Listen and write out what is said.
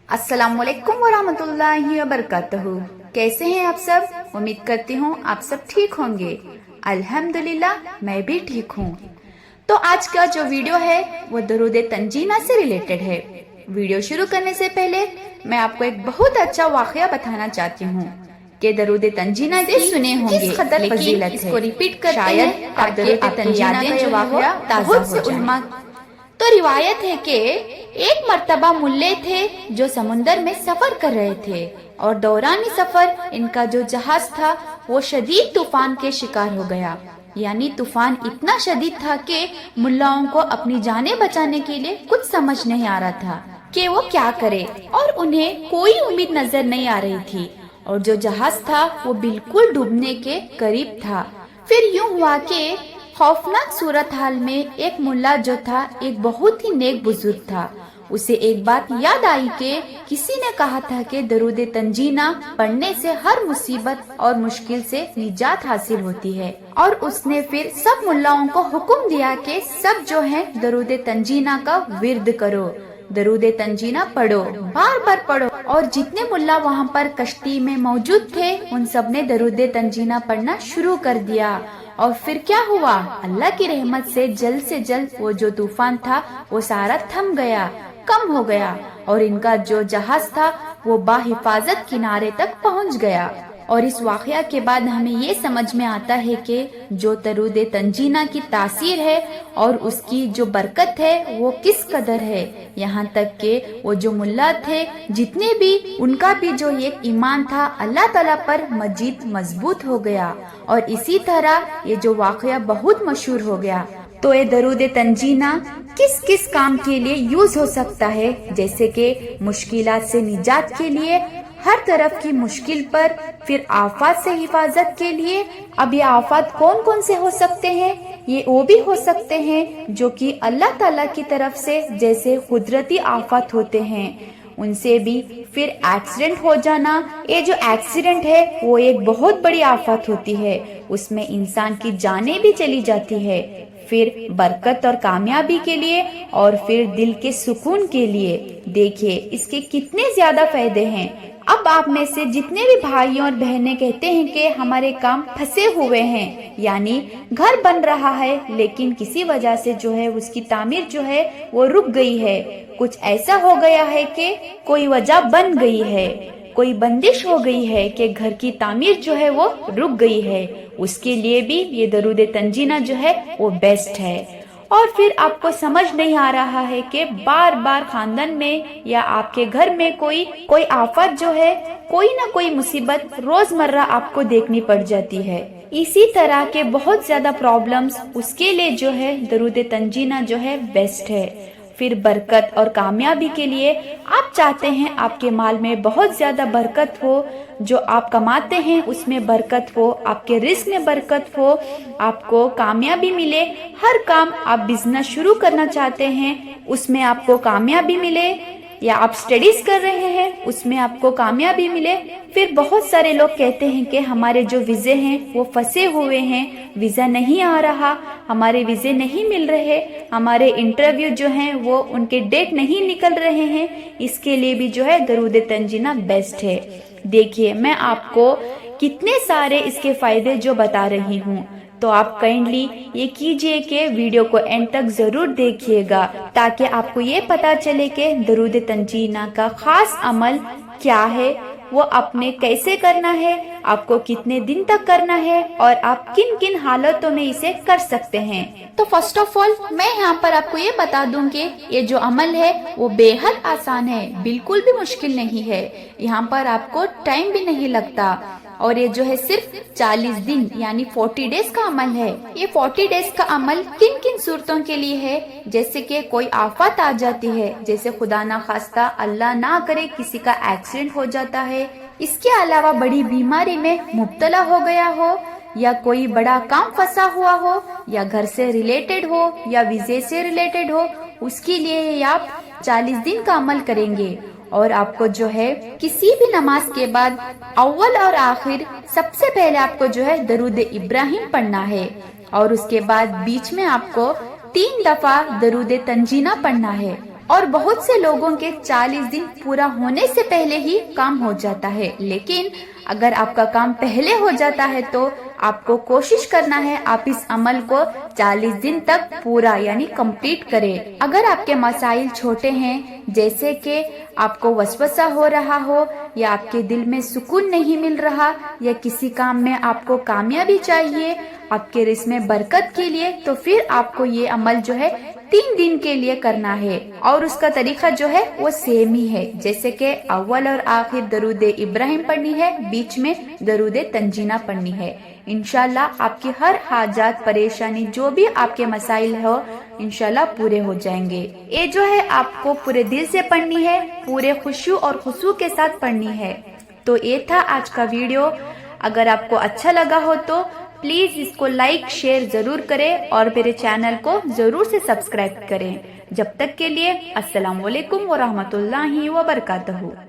अस्सलाम वालेकुम वरहमतुल्लाहि वबरकातुहू। कैसे हैं आप सब? उम्मीद करती हूँ आप सब ठीक होंगे। अल्हम्दुलिल्लाह मैं भी ठीक हूँ। तो आज का जो वीडियो है वो दरूद तंजीना से रिलेटेड है। वीडियो शुरू करने से पहले मैं आपको एक बहुत अच्छा वाकया बताना चाहती हूँ कि दरूद तंजीना से सुने होंगे किस कदर फजीलत है। इसको रिपीट करते हैं ताकि आपकी यादें जो वाकया ताज़ा हो जाएं। तो रिवायत है कि एक मर्तबा मुल्ले थे जो समुंदर में सफर कर रहे थे और दौरानी सफर इनका जो जहाज था वो शदीद तूफान के शिकार हो गया। यानी तूफान इतना शदीद था कि मुल्लाओं को अपनी जानें बचाने के लिए कुछ समझ नहीं आ रहा था कि वो क्या करे और उन्हें कोई उम्मीद नजर नहीं आ रही थी और जो जहाज था वो बिल्कुल डूबने के करीब था। फिर यूं हुआ कि खौफनाक सूरत हाल में एक मुल्ला जो था एक बहुत ही नेक बुजुर्ग था। उसे एक बात याद आई कि किसी ने कहा था कि दरूद तंजीना पढ़ने से हर मुसीबत और मुश्किल से निजात हासिल होती है और उसने फिर सब मुल्लाओं को हुक्म दिया कि सब जो है दरूद तंजीना का विर्द करो, दरूद तंजीना पढ़ो, बार बार पढ़ो। और जितने मुल्ला वहाँ पर कश्ती में मौजूद थे उन सब ने दरूद तंजीना पढ़ना शुरू कर दिया। और फिर क्या हुआ, अल्लाह की रहमत से जल्द वो जो तूफान था वो सारा थम गया, कम हो गया और इनका जो जहाज था वो बाहिफाजत किनारे तक पहुंच गया। और इस वाकया के बाद हमें ये समझ में आता है कि जो दरूद तंजीना की तासीर है और उसकी जो बरकत है वो किस कदर है। यहाँ तक कि वो जो मुल्ला थे जितने भी उनका भी जो एक ईमान था अल्लाह ताला पर मजबूत हो गया और इसी तरह ये जो वाकया बहुत मशहूर हो गया। तो ये दरूद तंजीना किस किस काम के लिए यूज हो सकता है, जैसे कि मुश्किलात से निजात के लिए, हर तरफ की मुश्किल पर, फिर आफात से हिफाजत के लिए। अब ये आफात कौन कौन से हो सकते हैं? ये वो भी हो सकते हैं जो कि अल्लाह ताला की तरफ से, जैसे कुदरती आफत होते हैं उनसे भी। फिर एक्सीडेंट हो जाना, ये जो एक्सीडेंट है वो एक बहुत बड़ी आफत होती है, उसमें इंसान की जानें भी चली जाती है। फिर बरकत और कामयाबी के लिए और फिर दिल के सुकून के लिए। देखिए इसके कितने ज्यादा फायदे हैं। अब आप में से जितने भी भाइयों और बहनें कहते हैं कि हमारे काम फंसे हुए हैं, यानी घर बन रहा है लेकिन किसी वजह से जो है उसकी तामीर जो है वो रुक गई है, कुछ ऐसा हो गया है कि कोई वजह बन गई है, कोई बंदिश हो गई है कि घर की तामीर जो है वो रुक गई है, उसके लिए भी ये दरूद तंजीना जो है वो बेस्ट है। और फिर आपको समझ नहीं आ रहा है कि बार बार खानदान में या आपके घर में कोई आफत जो है, कोई ना कोई मुसीबत रोजमर्रा आपको देखनी पड़ जाती है, इसी तरह के बहुत ज्यादा प्रॉब्लम्स, उसके लिए जो है दरूद तंजीना जो है बेस्ट है। फिर बरकत और कामयाबी के लिए आप चाहते हैं आपके माल में बहुत ज्यादा बरकत हो, जो आप कमाते हैं उसमें बरकत हो, आपके रिस्क में बरकत हो, आपको कामयाबी मिले, हर काम आप बिजनेस शुरू करना चाहते हैं उसमें आपको कामयाबी मिले, या आप स्टडीज कर रहे हैं उसमें आपको कामयाबी मिले। फिर बहुत सारे लोग कहते हैं कि हमारे जो वीजे हैं वो फंसे हुए हैं, वीजा नहीं आ रहा, हमारे वीजे नहीं मिल रहे, हमारे इंटरव्यू जो हैं वो उनके डेट नहीं निकल रहे हैं, इसके लिए भी जो है दरूद तंजीना बेस्ट है। देखिए मैं आपको कितने सारे इसके फायदे जो बता रही हूँ, तो आप काइंडली ये कीजिए कि वीडियो को एंड तक जरूर देखिएगा ताकि आपको ये पता चले कि दरूद तंजीना का खास अमल क्या है, वो आपने कैसे करना है, आपको कितने दिन तक करना है और आप किन किन हालतों में इसे कर सकते हैं। तो फर्स्ट ऑफ ऑल मैं यहाँ पर आपको ये बता दूं कि ये जो अमल है वो बेहद आसान है, बिल्कुल भी मुश्किल नहीं है, यहाँ पर आपको टाइम भी नहीं लगता और ये जो है सिर्फ 40 दिन यानी 40 डेज का अमल है। ये 40 डेज का अमल किन किन सूरतों के लिए है, जैसे कि कोई आफत आ जाती है, जैसे खुदा ना खास्ता अल्लाह ना करे किसी का एक्सीडेंट हो जाता है, इसके अलावा बड़ी बीमारी में मुब्तला हो गया हो, या कोई बड़ा काम फंसा हुआ हो, या घर से रिलेटेड हो या वीजे से रिलेटेड हो, उसके लिए आप 40 दिन का अमल करेंगे। और आपको जो है किसी भी नमाज के बाद अव्वल और आखिर सबसे पहले आपको जो है दरूद इब्राहिम पढ़ना है और उसके बाद बीच में आपको 3 दफा दरूद तंजीना पढ़ना है اور بہت سے لوگوں کے 40 دن پورا ہونے سے پہلے ہی کام ہو جاتا ہے، لیکن اگر آپ کا کام پہلے ہو جاتا ہے تو آپ کو کوشش کرنا ہے آپ اس عمل کو 40 دن تک پورا یعنی کمپلیٹ کریں۔ اگر آپ کے مسائل چھوٹے ہیں، جیسے کہ آپ کو وسوسہ ہو رہا ہو، یا آپ کے دل میں سکون نہیں مل رہا، یا کسی کام میں آپ کو کامیابی چاہیے، آپ کے رزق میں برکت کے لیے، تو پھر آپ کو یہ عمل جو ہے 3 دن کے لیے کرنا ہے، اور اس کا طریقہ جو ہے وہ سیم ہی ہے، جیسے کہ اول اور آخر درود ابراہیم پڑھنی ہے، بیچ میں درود تنجینہ پڑھنی ہے۔ انشاءاللہ آپ کی ہر حاجات، پریشانی، جو بھی آپ کے مسائل ہو، انشاءاللہ پورے ہو جائیں گے۔ یہ جو ہے آپ کو پورے دل سے پڑھنی ہے، پورے خشوع اور خضوع کے ساتھ پڑھنی ہے۔ تو یہ تھا آج کا ویڈیو۔ اگر آپ کو اچھا لگا ہو تو پلیز اس کو لائک شیئر ضرور کریں، اور میرے چینل کو ضرور سے سبسکرائب کریں۔ جب تک کے لیے السلام علیکم ورحمۃ اللہ وبرکاتہ۔